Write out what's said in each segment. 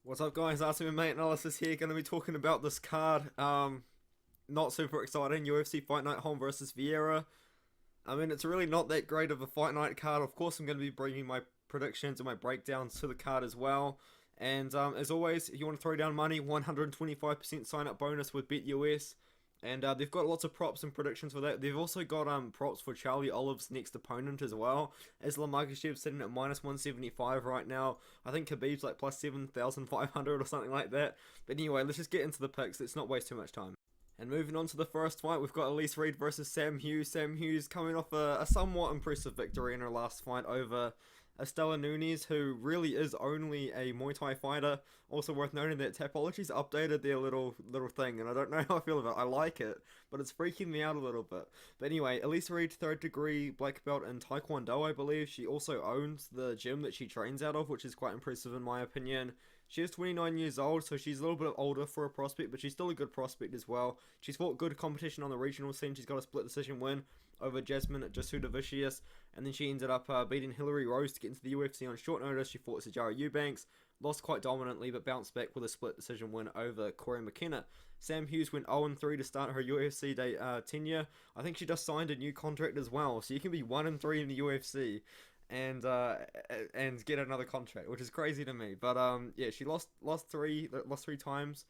What's up, guys? Artem MMA Analysis here. Going to be talking about this card. Not super exciting. UFC Fight Night Holm versus Vieira. I mean, it's really not that great of a fight night card. Of course, I'm going to be bringing my predictions and my breakdowns to the card as well. And as always, if you want to throw down money, 125% sign up bonus with BetUS. And they've got lots of props and predictions for that. They've also got props for Charlie Olive's next opponent as well. Islam Makhachev sitting at minus 175 right now. I think Khabib's like plus 7,500 or something like that. But anyway, let's just get into the picks. Let's not waste too much time. And moving on to the first fight, we've got Elise Reed versus Sam Hughes. Sam Hughes coming off a somewhat impressive victory in her last fight over Estella Nunes, who really is only a Muay Thai fighter. Also worth noting that Tapology's updated their little thing, and I don't know how I feel about it. I like it, but it's freaking me out a little bit. But anyway, Elise Reed, 3rd degree black belt in Taekwondo, I believe. She also owns the gym that she trains out of, which is quite impressive in my opinion. She is 29 years old, so she's a little bit older for a prospect, but she's still a good prospect as well. She's fought good competition on the regional scene. She's got a split decision win over Jasmine Jasudavicius, and then she ended up beating Hillary Rose to get into the UFC on short notice. She fought Sajara Eubanks, lost quite dominantly, but bounced back with a split decision win over Corey McKenna. Sam Hughes went 0-3 to start her UFC tenure. I think she just signed a new contract as well, so you can be 1-3 in the UFC and get another contract, which is crazy to me. But yeah, she lost three times.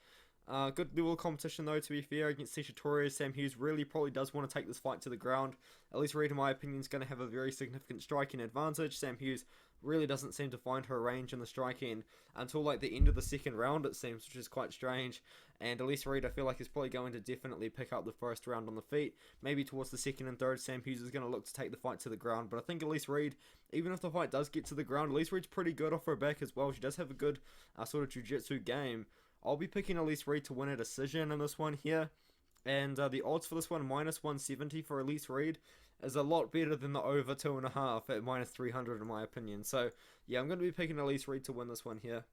Good level of competition though, to be fair, against Sisha Torres. Sam Hughes really probably does want to take this fight to the ground. At least Reed, in my opinion, is going to have a very significant striking advantage. Sam Hughes really doesn't seem to find her range in the striking until like the end of the second round, it seems, which is quite strange. And Elise Reed, I feel like, is probably going to definitely pick up the first round on the feet. Maybe towards the second and third, Sam Hughes is going to look to take the fight to the ground. But I think Elise Reed, even if the fight does get to the ground, Elise Reed's pretty good off her back as well. She does have a good sort of jiu-jitsu game. I'll be picking Elise Reed to win a decision in this one here. And the odds for this one, minus 170 for Elise Reed, is a lot better than the over 2.5 at minus 300 in my opinion. So yeah, I'm going to be picking Elise Reed to win this one here.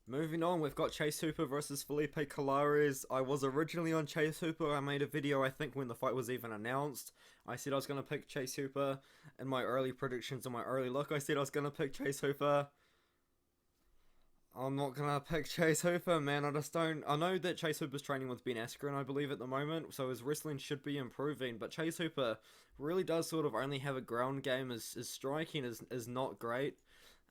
Moving on, we've got Chase Hooper versus Felipe Colares. I was originally on Chase Hooper. I made a video, I think, when the fight was even announced. I said I was going to pick Chase Hooper in my early predictions and my early look. I said I was going to pick Chase Hooper. I'm not gonna pick Chase Hooper, man. I just don't. I know that Chase Hooper's training with Ben Askren, I believe, at the moment, so his wrestling should be improving. But Chase Hooper really does sort of only have a ground game. His striking is not great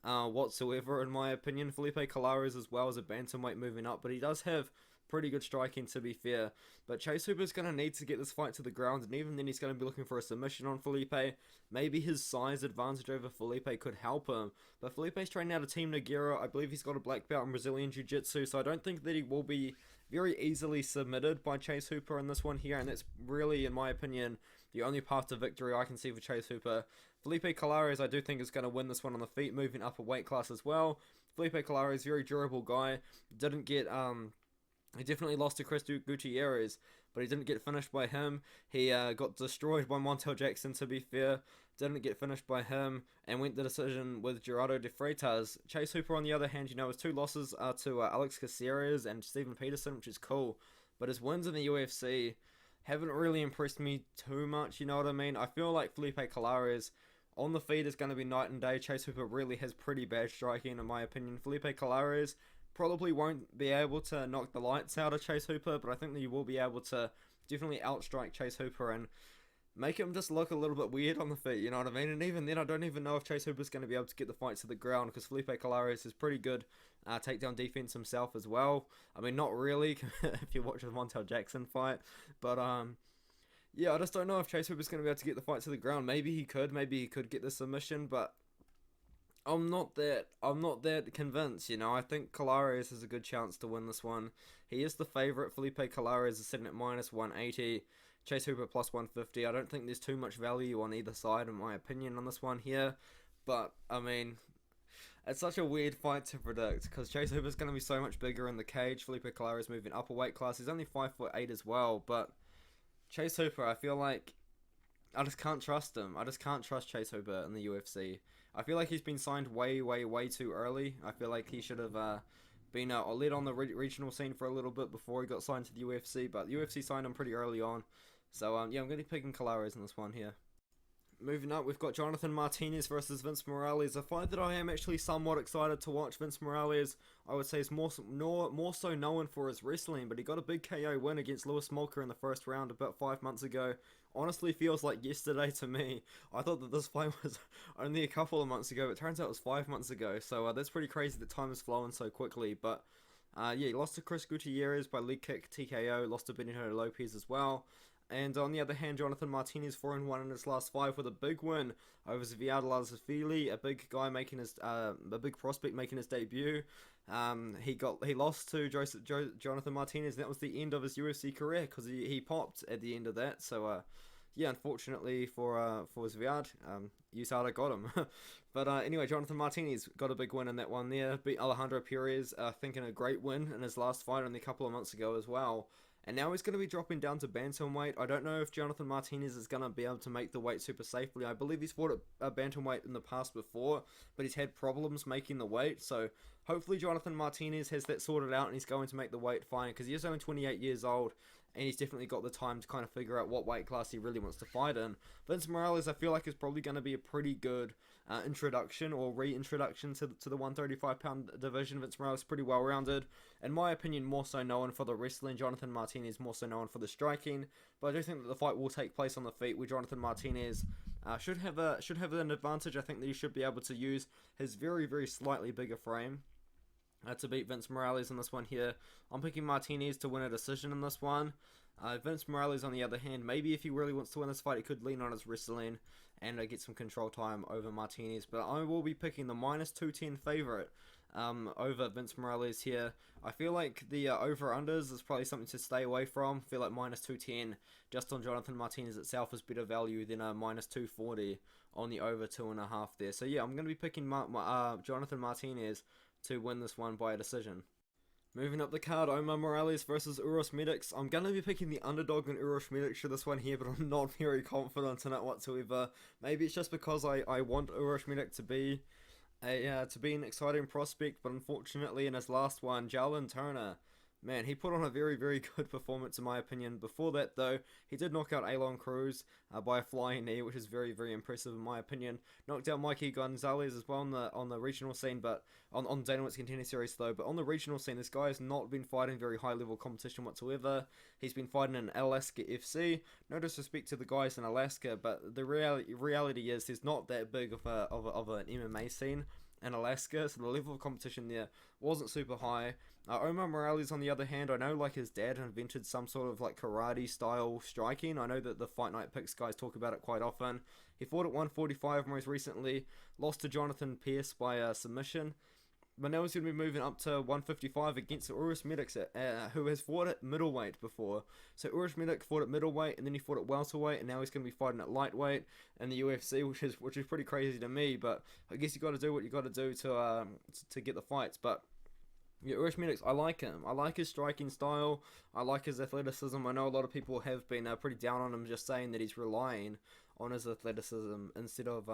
whatsoever, in my opinion. Felipe Colares as well as a bantamweight moving up, but he does have pretty good striking, to be fair. But Chase Hooper's going to need to get this fight to the ground, and even then he's going to be looking for a submission on Felipe. Maybe his size advantage over Felipe could help him. But Felipe's training out of Team Nogueira. I believe he's got a black belt in Brazilian Jiu-Jitsu, so I don't think that he will be very easily submitted by Chase Hooper in this one here, and that's really, in my opinion, the only path to victory I can see for Chase Hooper. Felipe Colares, I do think, is going to win this one on the feet, moving up a weight class as well. Felipe Colares, very durable guy. Didn't get He definitely lost to Chris Gutierrez, but he didn't get finished by him. He got destroyed by Montel Jackson, to be fair. Didn't get finished by him, and went the decision with Gerardo de Freitas. Chase Hooper, on the other hand, his 2 losses are to Alex Caceres and Steven Peterson, which is cool. But his wins in the UFC haven't really impressed me too much, you know what I mean? I feel like Felipe Colares on the feet is going to be night and day. Chase Hooper really has pretty bad striking, in my opinion. Felipe Colares probably won't be able to knock the lights out of Chase Hooper, but I think that you will be able to definitely outstrike Chase Hooper and make him just look a little bit weird on the feet, you know what I mean? And even then, I don't even know if Chase Hooper's going to be able to get the fight to the ground, because Felipe Colares is pretty good takedown defense himself as well. I mean, not really, if you watch the Montel Jackson fight, but yeah, I just don't know if Chase Hooper's going to be able to get the fight to the ground. Maybe he could get the submission, but I'm not that convinced, you know. I think Colares has a good chance to win this one. He is the favourite. Felipe Colares is sitting at minus 180. Chase Hooper plus 150. I don't think there's too much value on either side, in my opinion, on this one here. But, I mean, it's such a weird fight to predict, because Chase Hooper's going to be so much bigger in the cage. Felipe Colares moving up a weight class. He's only 5'8" as well, but Chase Hooper, I feel like I just can't trust him. I just can't trust Chase Hooper in the UFC. I feel like he's been signed way too early. I feel like he should have been led on the regional scene for a little bit before he got signed to the UFC, but the UFC signed him pretty early on. So, yeah, I'm going to be picking Colares in this one here. Moving up, we've got Jonathan Martinez versus Vince Morales, a fight that I am actually somewhat excited to watch. Vince Morales, I would say, is more so known for his wrestling, but he got a big KO win against Lewis Smolka in the first round about 5 months ago. Honestly, feels like yesterday to me. I thought that this fight was only a couple of months ago, but it turns out it was 5 months ago, so that's pretty crazy that time has flown so quickly. But yeah, he lost to Chris Gutierrez by leg kick TKO, lost to Benito Lopez as well. And on the other hand, Jonathan Martinez 4-1 in his last 5 with a big win over Xavier Lazafili, a big guy making his a big prospect making his debut. He lost to Jonathan Martinez, and that was the end of his UFC career because he popped at the end of that. So yeah, unfortunately for Xavier, USADA got him. But anyway, Jonathan Martinez got a big win in that one there. Beat Alejandro Perez, I think, in a great win in his last fight only a couple of months ago as well. And now he's going to be dropping down to bantamweight. I don't know if Jonathan Martinez is going to be able to make the weight super safely. I believe he's fought at bantamweight in the past before, but he's had problems making the weight. So hopefully Jonathan Martinez has that sorted out and he's going to make the weight fine, because he is only 28 years old and he's definitely got the time to kind of figure out what weight class he really wants to fight in. Vince Morales, I feel like, is probably going to be a pretty good introduction or reintroduction to the 135-pound division. Vince Morales is pretty well-rounded. In my opinion, more so known for the wrestling. Jonathan Martinez more so known for the striking. But I do think that the fight will take place on the feet, where Jonathan Martinez should have an advantage. I think that he should be able to use his very, very slightly bigger frame to beat Vince Morales in this one here. I'm picking Martinez to win a decision in this one. Vince Morales, on the other hand, maybe if he really wants to win this fight, he could lean on his wrestling and get some control time over Martinez. But I will be picking the minus 210 favorite over Vince Morales here. I feel like the over-unders is probably something to stay away from. I feel like minus 210 just on Jonathan Martinez itself is better value than a minus 240 on the over 2.5 there. So yeah, I'm going to be picking Jonathan Martinez to win this one by a decision. Moving up the card, Omar Morales versus Uros Medics. I'm going to be picking the underdog in Uros Medics for this one here, but I'm not very confident in it whatsoever. Maybe it's just because I want Uros Medic to be an exciting prospect, but unfortunately in his last one, Jalen Turner, man, he put on a very, very good performance in my opinion. Before that though, he did knock out Alon Cruz by a flying knee, which is very, very impressive in my opinion. Knocked out Mikey Gonzalez as well on the regional scene, but on Dana White's Contender Series though. But on the regional scene, this guy has not been fighting very high level competition whatsoever. He's been fighting in Alaska FC. No disrespect to the guys in Alaska, but the reality is there's not that big of an MMA scene in Alaska, so the level of competition there wasn't super high. Omar Morales, on the other hand, I know like his dad invented some sort of like karate style striking. I know that the Fight Night Picks guys talk about it quite often. He fought at 145 most recently, lost to Jonathan Pierce by submission. But now he's going to be moving up to 155 against Uros Medics, who has fought at middleweight before. So Uros Medic fought at middleweight, and then he fought at welterweight, and now he's going to be fighting at lightweight in the UFC, which is pretty crazy to me. But I guess you got to do what you got to do to get the fights. But yeah, Uros Medics, I like him. I like his striking style. I like his athleticism. I know a lot of people have been pretty down on him, just saying that he's relying on his athleticism instead of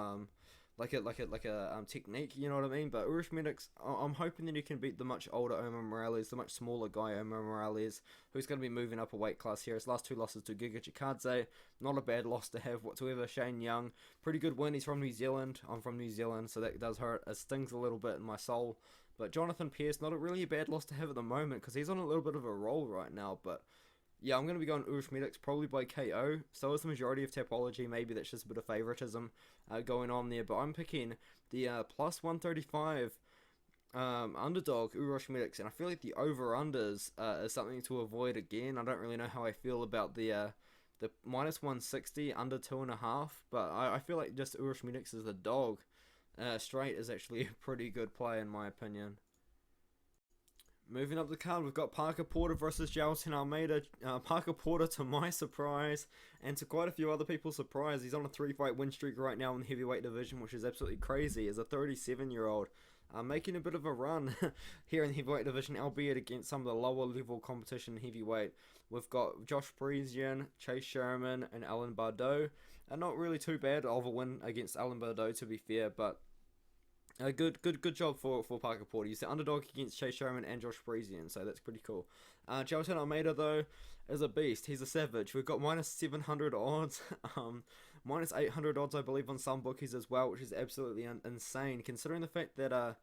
like a technique, you know what I mean? But Uros Medics, I'm hoping that he can beat the much older Omar Morales, the much smaller guy Omar Morales, who's going to be moving up a weight class here. His last 2 losses to Giga Chikadze, not a bad loss to have whatsoever. Shane Young, pretty good win. He's from New Zealand. I'm from New Zealand, so that does hurt. It stings a little bit in my soul. But Jonathan Pierce, not a really bad loss to have at the moment, because he's on a little bit of a roll right now. But yeah, I'm going to be going Uros Medics probably by KO. So is the majority of Tapology. Maybe that's just a bit of favoritism going on there. But I'm picking the plus 135 underdog Uros Medics. And I feel like the over-unders is something to avoid again. I don't really know how I feel about the minus 160 under 2.5. But I feel like just Uros Medics is the dog. Straight is actually a pretty good play in my opinion. Moving up the card, we've got Parker Porter versus Jousting Almeida. Parker Porter, to my surprise, and to quite a few other people's surprise, he's on a 3-fight win streak right now in the heavyweight division, which is absolutely crazy. As a 37-year-old, making a bit of a run here in the heavyweight division, albeit against some of the lower level competition heavyweight. We've got Josh Parisian, Chase Sherman, and Alan Bardeau. Not really too bad of a win against Alan Bardeau, to be fair, but a good job for Parker Porter. He's the underdog against Chase Sherman and Josh Parisian, so that's pretty cool. Jousting Almeida, though, is a beast. He's a savage. We've got minus 700 odds minus 800 odds, I believe, on some bookies as well, which is absolutely insane, considering the fact that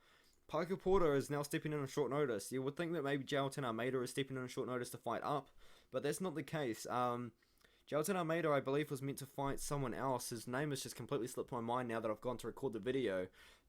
Parker Porter is now stepping in on short notice. You would think that maybe Jailton Almeida is stepping in on short notice to fight up, but that's not the case. Jailton Almeida, I believe, was meant to fight someone else. His name has just completely slipped my mind now that I've gone to record the video.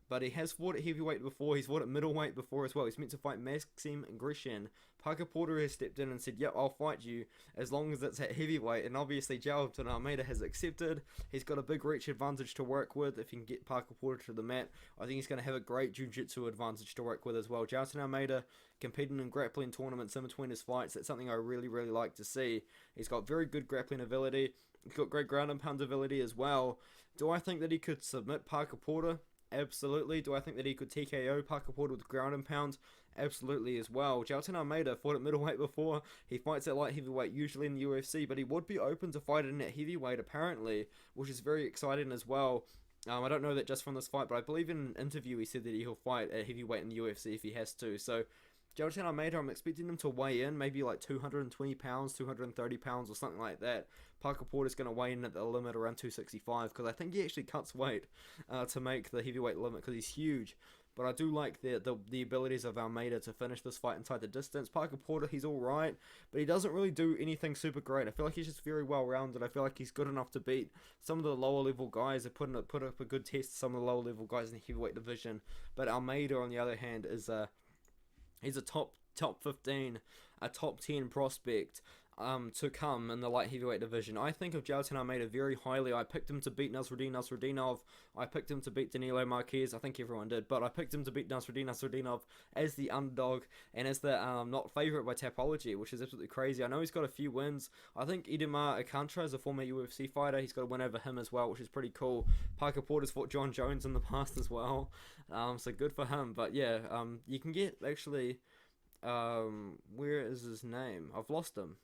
But he has fought at heavyweight before. He's fought at middleweight before as well. He's meant to fight Maxim Grishin. Parker Porter has stepped in and said, yep, I'll fight you as long as it's at heavyweight. And obviously, Jailton Almeida has accepted. He's got a big reach advantage to work with. If he can get Parker Porter to the mat, I think he's going to have a great jiu-jitsu advantage to work with as well. Jailton Almeida competing in grappling tournaments in between his fights. That's something I really, really like to see. He's got very good grappling ability. He's got great ground and pound ability as well. Do I think that he could submit Parker Porter? Absolutely. Do I think that he could TKO Parker Porter with ground and pound? Absolutely as well. Jailton Almeida fought at middleweight before. He fights at light heavyweight usually in the UFC, but he would be open to fighting at heavyweight apparently, which is very exciting as well. I don't know that just from this fight, but I believe in an interview he said that he'll fight at heavyweight in the UFC if he has to. So Jailton Almeida, I'm expecting him to weigh in maybe like 220 pounds, 230 pounds or something like that. Parker Porter's going to weigh in at the limit around 265 because I think he actually cuts weight to make the heavyweight limit because he's huge. But I do like the abilities of Almeida to finish this fight inside the distance. Parker Porter, he's alright, but he doesn't really do anything super great. I feel like he's just very well rounded. I feel like he's good enough to beat some of the lower level guys. They put up a good test to some of the lower level guys in the heavyweight division. But Almeida, on the other hand, is he's a top 15, a top 10 prospect to come in the light heavyweight division. I think of Jailton Almeida very highly. I picked him to beat Nasruddinov. I picked him to beat Danilo Marquez. I think everyone did, but I picked him to beat Nasruddinov as the underdog and as the not favorite by Tapology, which is absolutely crazy. I know he's got a few wins. I think Edemar Alcantara is a former UFC fighter. He's got a win over him as well, which is pretty cool. Parker Porter's fought John Jones in the past as well, so good for him. But yeah, you can get actually. Where is his name? I've lost him.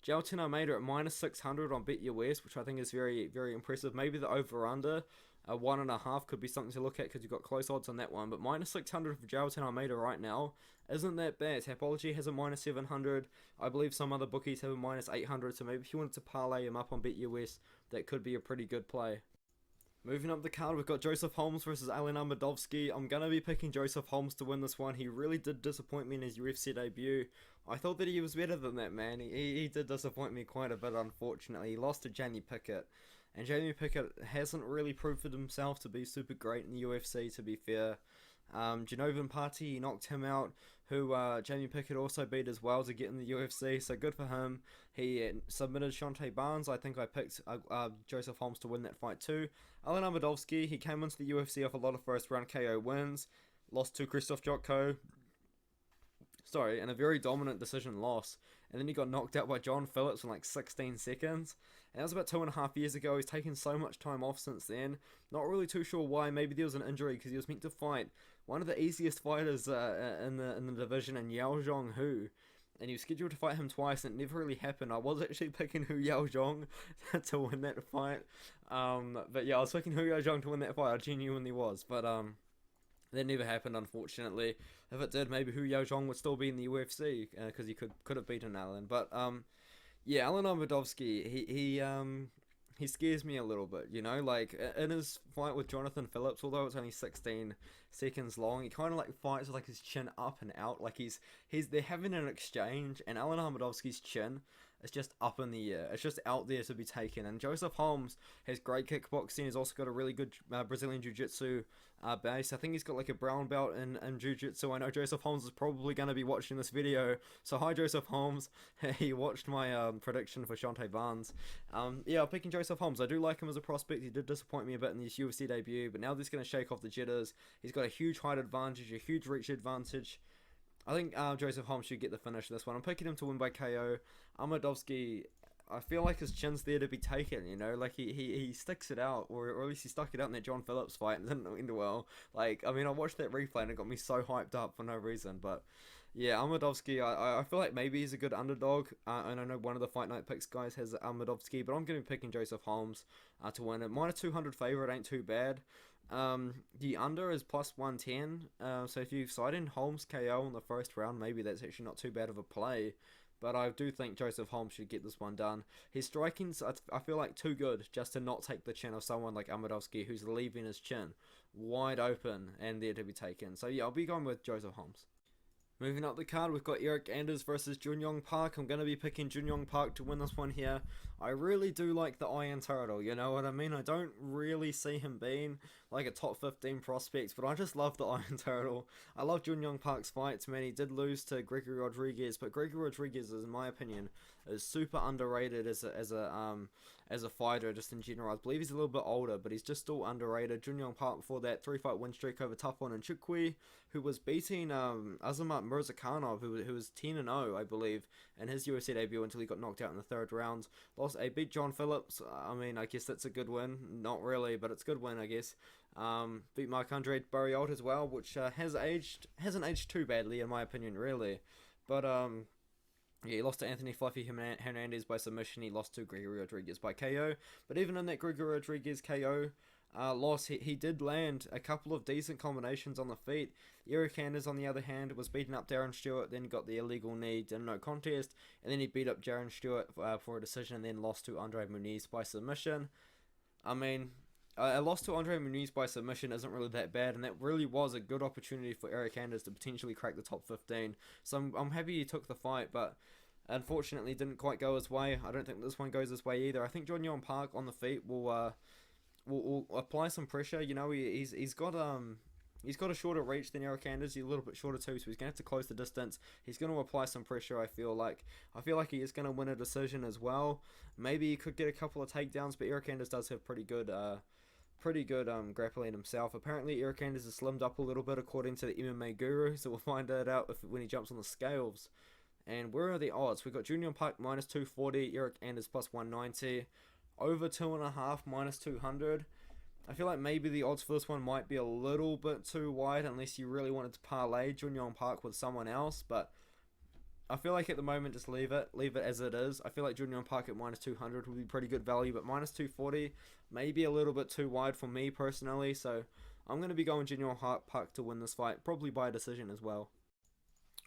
Jailton Almeida at minus 600 on BetUS, which I think is very, very impressive. Maybe the over-under, 1.5 could be something to look at because you've got close odds on that one. But minus 600 for Jailton Almeida right now isn't that bad. Tapology has a minus 700. I believe some other bookies have a minus 800. So maybe if you wanted to parlay him up on BetUS, that could be a pretty good play. Moving up the card, we've got Joseph Holmes versus Elena Medovsky. I'm going to be picking Joseph Holmes to win this one. He really did disappoint me in his UFC debut. I thought that he was better than that, man. He did disappoint me quite a bit, unfortunately. He lost to Jamie Pickett. And Jamie Pickett hasn't really proved himself to be super great in the UFC, to be fair. Genovan Party, he knocked him out, who Jamie Pickett also beat as well to get in the UFC, so good for him. He submitted Shante Barnes. I think I picked Joseph Holmes to win that fight too. Elena Medovsky, he came into the UFC off a lot of first round KO wins, lost to Krzysztof Jotko, and a very dominant decision loss. And then he got knocked out by John Phillips in like 16 seconds. And that was about 2.5 years ago. He's taken so much time off since then. Not really too sure why. Maybe there was an injury because he was meant to fight one of the easiest fighters in the division, in Yao Zhong Hu. And he was scheduled to fight him twice, and it never really happened. I was actually picking Hu Yao Zhong to win that fight. But yeah, I was picking Hu Yao Zhong to win that fight. I genuinely was. But that never happened, unfortunately. If it did, maybe Hu Yao Zhong would still be in the UFC because he could have beaten Alan. But yeah, Elena Medovsky, he scares me a little bit, you know, like in his fight with Jonathan Phillips, although it's only 16 seconds long, he kind of like fights with like his chin up and out, like they're having an exchange, and Elena Medovsky's chin is just up in the air. It's just out there to be taken. And Joseph Holmes has great kickboxing. He's also got a really good Brazilian Jiu-Jitsu base. I think he's got like a brown belt in Jiu-Jitsu. I know Joseph Holmes is probably going to be watching this video. So hi Joseph Holmes. He watched my prediction for Shante Barnes. Yeah, I'm picking Joseph Holmes. I do like him as a prospect. He did disappoint me a bit in his UFC debut, but now this is going to shake off the jitters. He's got a huge height advantage, a huge reach advantage. I think Joseph Holmes should get the finish this one. I'm picking him to win by KO. Medovsky, I feel like his chin's there to be taken, you know, like he sticks it out, or at least he stuck it out in that John Phillips fight and didn't end well. Like, I mean, I watched that replay and it got me so hyped up for no reason, but yeah, Medovsky, I feel like maybe he's a good underdog, and I know one of the Fight Night Picks guys has Medovsky, but I'm going to be picking Joseph Holmes to win it. Minus 200 favorite ain't too bad. The under is plus 110, so if you side in Holmes KO in the first round, maybe that's actually not too bad of a play. But I do think Joseph Holm should get this one done. His striking's, I feel like, too good just to not take the chin of someone like Medovsky, who's leaving his chin wide open and there to be taken. So yeah, I'll be going with Joseph Holmes. Moving up the card, we've got Eric Anders versus Junyong Park. I'm going to be picking Junyong Park to win this one here. I really do like the Iron Turtle, you know what I mean? I don't really see him being like a top 15 prospect, but I just love the Iron Turtle. I love Junyong Park's fights, man. He did lose to Gregory Rodriguez, but Gregory Rodriguez, in my opinion, is super underrated as a fighter, just in general. I believe he's a little bit older, but he's just still underrated. Junyong Park before that 3-fight win streak over Tough-On and Chukwi, who was beating Azamat Mirzakhanov, who was 10-0, I believe, in his UFC debut until he got knocked out in the third round. Beat John Phillips. I mean, I guess that's a good win. Not really, but it's a good win, I guess. Beat Marc-Andre Barriault as well, which hasn't aged too badly, in my opinion, really. But yeah, he lost to Anthony Fluffy Hernandez by submission. He lost to Gregory Rodriguez by KO. But even in that Gregory Rodriguez KO loss, he did land a couple of decent combinations on the feet. Eric Anders, on the other hand, was beating up Darren Stewart, then got the illegal knee, did no contest, and then he beat up Darren Stewart for a decision, and then lost to Andre Muniz by submission. I mean, a loss to Andre Muniz by submission isn't really that bad, and that really was a good opportunity for Eric Anders to potentially crack the top 15. So I'm happy he took the fight, but unfortunately didn't quite go his way. I don't think this one goes his way either. I think Junyong Park on the feet will apply some pressure. You know, he's got a shorter reach than Eric Anders. He's a little bit shorter too, so he's gonna have to close the distance. He's gonna apply some pressure. I feel like he is gonna win a decision as well. Maybe he could get a couple of takedowns, but Eric Anders does have pretty good grappling himself. Apparently, Eric Anders has slimmed up a little bit according to the MMA Guru, so we'll find that out when he jumps on the scales. And where are the odds? We've got Junyong Park minus 240, Eric Anders plus 190, over 2.5 minus 200. I feel like maybe the odds for this one might be a little bit too wide unless you really wanted to parlay Junyong Park with someone else, but I feel like at the moment just leave it as it is. I feel like Junyong Park at minus 200 would be pretty good value, but minus 240 maybe a little bit too wide for me personally, so I'm going to be going Junyong Park to win this fight, probably by decision as well.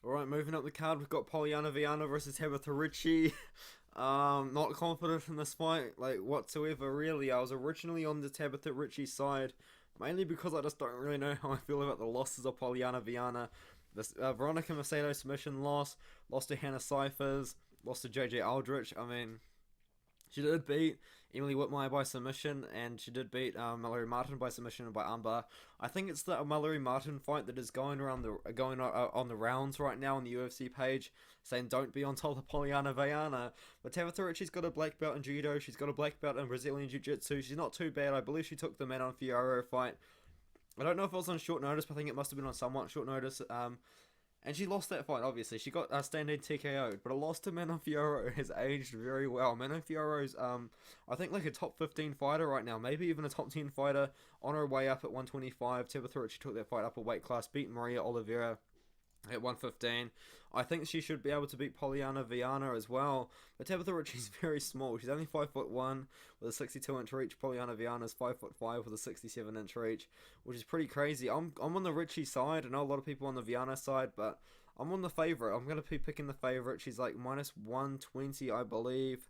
Alright, moving up the card, we've got Pauliana Viana versus Hebert Ritchie. Not confident in this fight, like, whatsoever, really. I was originally on the Hebert Ritchie side, mainly because I just don't really know how I feel about the losses of Pauliana Viana. This Veronica Macedo submission lost to Hannah Cyphers, lost to JJ Aldrich. I mean, she did beat Emily Whitmire by submission, and she did beat Mallory Martin by submission and by armbar. I think it's the Mallory Martin fight that is going on the rounds right now on the UFC page, saying don't be on top of Pauliana Viana. But Tabitha Ritchie's got a black belt in judo. She's got a black belt in Brazilian jiu-jitsu. She's not too bad. I believe she took the Manon Fiorot fight. I don't know if it was on short notice, but I think it must have been on somewhat short notice. And she lost that fight, obviously. She got standing TKO'd, but a loss to Manon Fiorot has aged very well. Manon Fiorot's, I think, like a top 15 fighter right now, maybe even a top 10 fighter, on her way up at 125. Tabitha Ritchie took that fight up a weight class, beat Maria Oliveira at 115. I think she should be able to beat Pauliana Viana as well, but Tabitha Ritchie's very small. She's only 5'1" with a 62-inch reach. Pauliana Viana's 5'5" with a 67-inch reach, which is pretty crazy. I'm on the Ritchie side. I know a lot of people on the Viana side, but I'm on the favorite. I'm gonna be picking the favorite. She's like minus 120, I believe,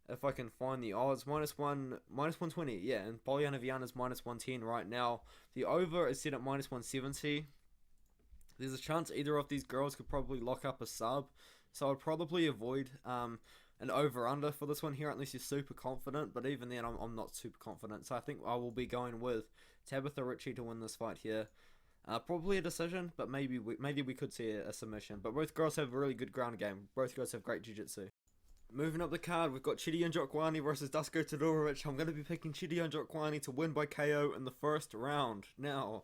if I can find the odds. Minus 120, yeah. And Pauliana Viana's minus 110 right now. The over is set at minus 170. There's a chance either of these girls could probably lock up a sub, so I'd probably avoid an over-under for this one here unless you're super confident, but even then I'm not super confident, so I think I will be going with Tabitha Ritchie to win this fight here. Probably a decision, but maybe we could see a submission, but both girls have a really good ground game. Both girls have great jiu-jitsu. Moving up the card, we've got Chitty and Jokwani versus Dusko Todorovic. I'm going to be picking Chitty and Jokwani to win by KO in the first round. Now,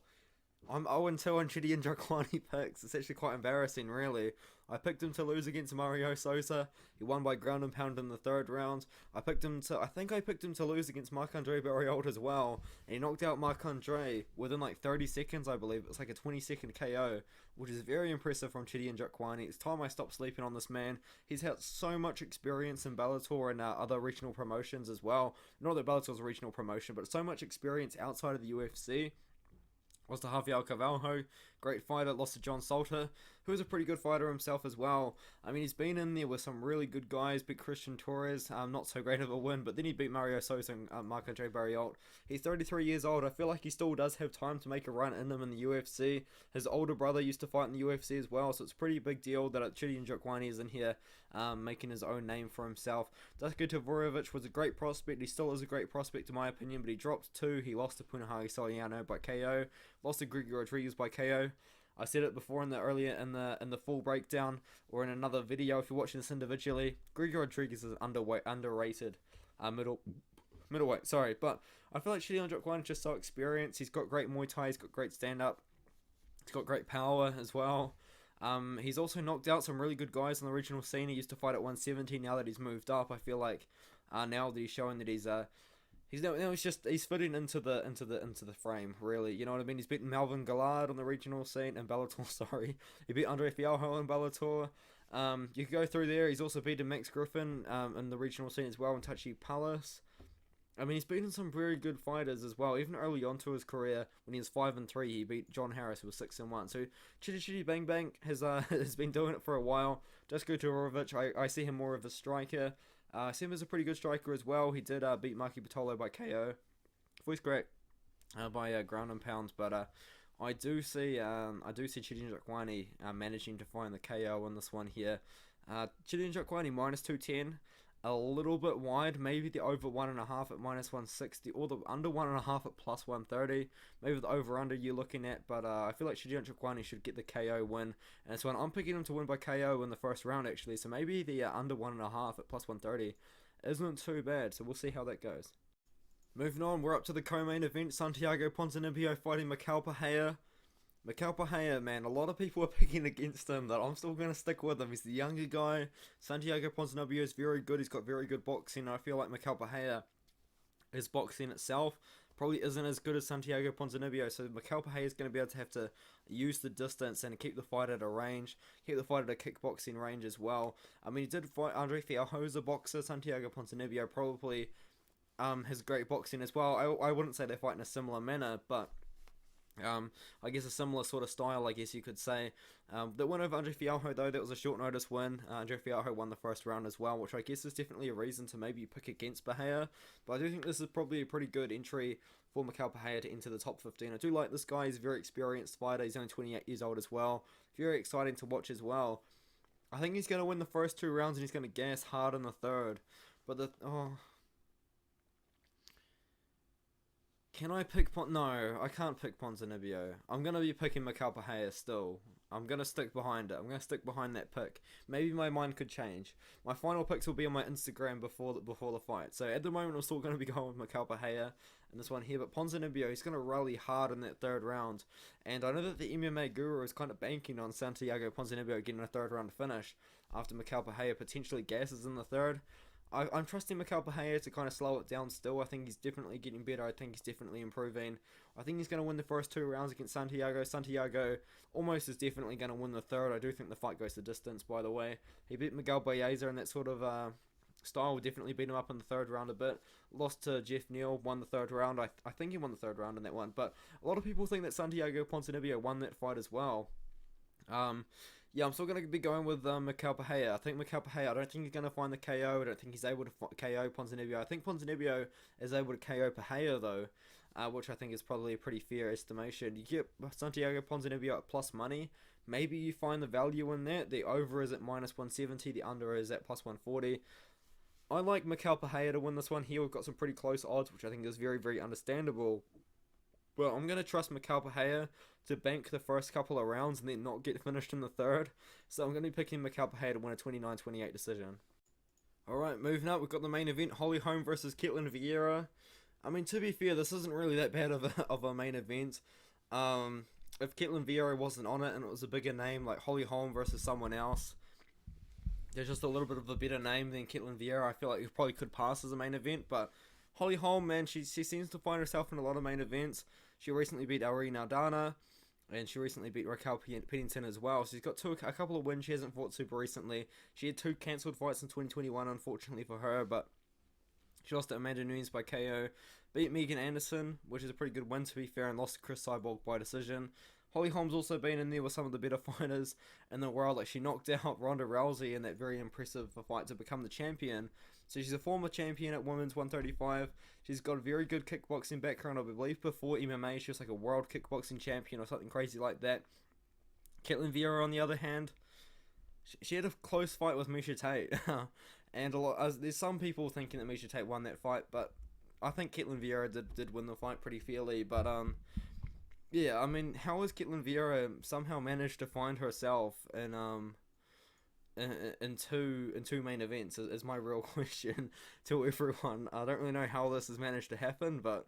I'm 0-2 on Chitty and Jokwani picks. It's actually quite embarrassing, really. I picked him to lose against Mario Sosa. He won by ground and pound in the third round. I think I picked him to lose against Marc-Andre Barriault as well. And he knocked out Marc-Andre within like 30 seconds, I believe. It's like a 20-second KO, which is very impressive from Chitty and Jokwani. It's time I stopped sleeping on this man. He's had so much experience in Bellator and other regional promotions as well. Not that Bellator's a regional promotion, but so much experience outside of the UFC. Was to Javier Cavalho, great fighter. Lost to John Salter, who was a pretty good fighter himself as well. I mean, he's been in there with some really good guys. Beat Christian Torres, not so great of a win, but then he beat Mario Sosa and Marco J. Barrialt. He's 33 years old. I feel like he still does have time to make a run in them in the UFC. His older brother used to fight in the UFC as well, so it's a pretty big deal that Chitty and Jokwani is in here, making his own name for himself. Dusko Tavorovic was a great prospect. He still is a great prospect in my opinion, but he dropped 2. He lost to Punahari Soliano by KO, lost to Gregory Rodriguez by KO. I said it before in the full breakdown or in another video if you're watching this individually. Gregory Rodriguez is underrated middleweight. Sorry, but I feel like Chitty and Jokwani is just so experienced. He's got great Muay Thai. He's got great stand up. He's got great power as well. He's also knocked out some really good guys on the regional scene. He used to fight at 170. Now that he's moved up, I feel like now that he's showing that he's fitting into the frame, really. You know what I mean? He's beaten Melvin Gallard on the regional scene and Bellator. Sorry, he beat Andre Fialho in Bellator. You could go through there. He's also beaten Max Griffin in the regional scene as well, and Tachi Palace. I mean, he's beaten some very good fighters as well. Even early on to his career, when he was 5-3, he beat John Harris, who was 6-1. So Chitty Bang Bang has been doing it for a while. Dusko Tavorovic, I see him more of a striker. I see him as a pretty good striker as well. He did beat Maki Patolo by KO. Voice great by ground and pounds, but I do see Chitty and Jokwani managing to find the KO on this one here. Chitty and Jokwani minus 210. A little bit wide, maybe the over 1.5 at minus 160, or the under 1.5 at plus 130. Maybe the over under you're looking at, but I feel like Chitty and Jokwani should get the KO win, and it's one I'm picking him to win by KO in the first round actually. So maybe the under 1.5 at plus 130 isn't too bad. So we'll see how that goes. Moving on, we're up to the co-main event: Santiago Ponzinibbio fighting Mikhail Pereira. Mikhail Pereira, man, a lot of people are picking against him, but I'm still going to stick with him. He's the younger guy. Santiago Ponzinibbio is very good. He's got very good boxing. I feel like Mikhail Pereira, his boxing itself, probably isn't as good as Santiago Ponzinibbio. So Mikhail Pereira is going to be able to have to use the distance and keep the fight at a range, keep the fight at a kickboxing range as well. I mean, he did fight Andre Fialho as a boxer. Santiago Ponzinibbio probably has great boxing as well. I wouldn't say they fight in a similar manner, but I guess a similar sort of style, I guess you could say. The win over Andre Fialho, though, that was a short notice win. Andre Fialho won the first round as well, which I guess is definitely a reason to maybe pick against Pereira. But I do think this is probably a pretty good entry for Mikhail Pereira to enter the top 15. I do like this guy. He's a very experienced fighter. He's only 28 years old as well. Very exciting to watch as well. I think he's going to win the first 2 rounds and he's going to gas hard in the third. But can I pick No, I can't pick Ponzinibbio. I'm going to be picking Mikhail Pereira still. I'm going to stick behind it. I'm going to stick behind that pick. Maybe my mind could change. My final picks will be on my Instagram before the fight. So at the moment, I'm still going to be going with Mikhail Pereira in this one here. But Ponzinibbio, he's going to rally hard in that third round. And I know that the MMA guru is kind of banking on Santiago Ponzinibbio getting a third round finish after Mikhail Pereira potentially gasses in the third. I'm trusting Mikhail Pereira to kind of slow it down still. I think he's definitely getting better. I think he's definitely improving. I think he's going to win the first 2 rounds against Santiago. Santiago almost is definitely going to win the third. I do think the fight goes the distance, by the way. He beat Miguel Baeza in that sort of style. Definitely beat him up in the third round a bit. Lost to Jeff Neal, won the third round. I think he won the third round in that one. But a lot of people think that Santiago Ponzinibbio won that fight as well. Yeah, I'm still going to be going with Mikhail Pereira. I think Mikhail Pereira, I don't think he's going to find the KO. I don't think he's able to KO Ponzinibbio. I think Ponzinibbio is able to KO Pereira, though, which I think is probably a pretty fair estimation. You get Santiago Ponzinibbio at plus money. Maybe you find the value in that. The over is at minus 170. The under is at plus 140. I like Mikhail Pereira to win this one here. We've got some pretty close odds, which I think is very, very understandable. Well, I'm going to trust Mikhail Pereira to bank the first couple of rounds and then not get finished in the third. So I'm going to be picking Mikhail Pereira to win a 29-28 decision. Alright, moving up, we've got the main event, Holm versus Ketlen Vieira. I mean, to be fair, this isn't really that bad of a main event. If Ketlen Vieira wasn't on it and it was a bigger name, like Holm versus someone else, there's just a little bit of a better name than Ketlen Vieira. I feel like it probably could pass as a main event, but Holm, man, she seems to find herself in a lot of main events. She recently beat Irene Aldana, and she recently beat Raquel Pennington as well. So she's got a couple of wins. She hasn't fought super recently. She had 2 cancelled fights in 2021, unfortunately for her, but she lost to Amanda Nunes by KO. Beat Megan Anderson, which is a pretty good win to be fair, and lost to Chris Cyborg by decision. Holly Holm's also been in there with some of the better fighters in the world. Like, she knocked out Ronda Rousey in that very impressive fight to become the champion. So she's a former champion at women's 135. She's got a very good kickboxing background. I believe before MMA she was like a world kickboxing champion or something crazy like that. Ketlen Vieira, on the other hand, she had a close fight with Miesha Tate. And there's some people thinking that Miesha Tate won that fight, but I think Ketlen Vieira did win the fight pretty fairly. But yeah, I mean, how has Ketlen Vieira somehow managed to find herself in two main events is my real question to everyone. I don't really know how this has managed to happen, but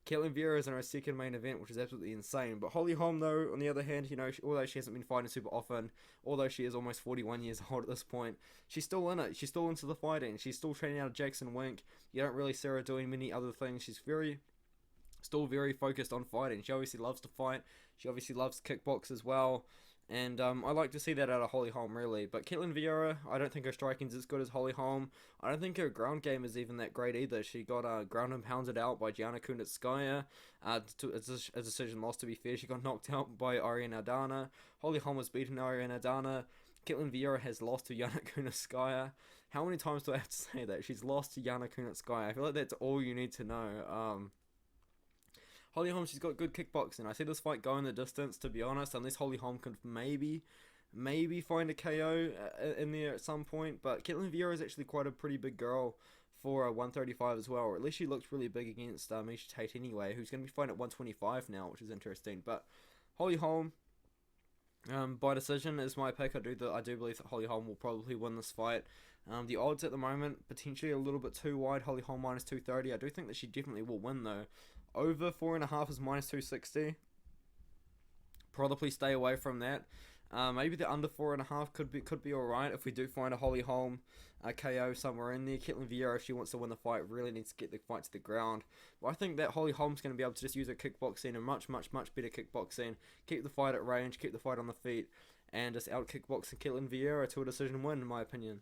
Ketlen Vieira is in her second main event, which is absolutely insane. But Holly Holm, though, on the other hand, you know, although she hasn't been fighting super often, although she is almost 41 years old at this point, she's still in it. She's still into the fighting. She's still training out of Jackson Wink. You don't really see her doing many other things. She's still very focused on fighting. She obviously loves to fight. She obviously loves kickbox as well. And I like to see that out of Holly Holm, really. But Ketlen Vieira, I don't think her striking's as good as Holly Holm. I don't think her ground game is even that great either. She got ground and pounded out by Gianna Kunitskaya. It's a decision loss, to be fair. She got knocked out by Ariane Aldana. Holly Holm was beaten Ariane Aldana. Ketlen Vieira has lost to Gianna Kunitskaya. How many times do I have to say that? She's lost to Gianna Kunitskaya. I feel like that's all you need to know. Holly Holm, she's got good kickboxing. I see this fight going the distance, to be honest, unless Holly Holm could maybe find a KO in there at some point. But Ketlen Vieira is actually quite a pretty big girl for 135 as well, or at least she looked really big against Miesha Tate anyway, who's going to be fighting at 125 now, which is interesting. But Holly Holm, by decision, is my pick. I do believe that Holly Holm will probably win this fight. The odds at the moment, potentially a little bit too wide. Holly Holm minus 230. I do think that she definitely will win, though. Over 4.5 is minus 260. Probably stay away from that. Maybe the under 4.5 could be alright if we do find a Holly Holm KO somewhere in there. Ketlen Vieira, if she wants to win the fight, really needs to get the fight to the ground. But I think that Holly Holm's going to be able to just use her kickboxing and much better kickboxing. Keep the fight at range, keep the fight on the feet, and just out kickboxing Ketlen Vieira to a decision win, in my opinion.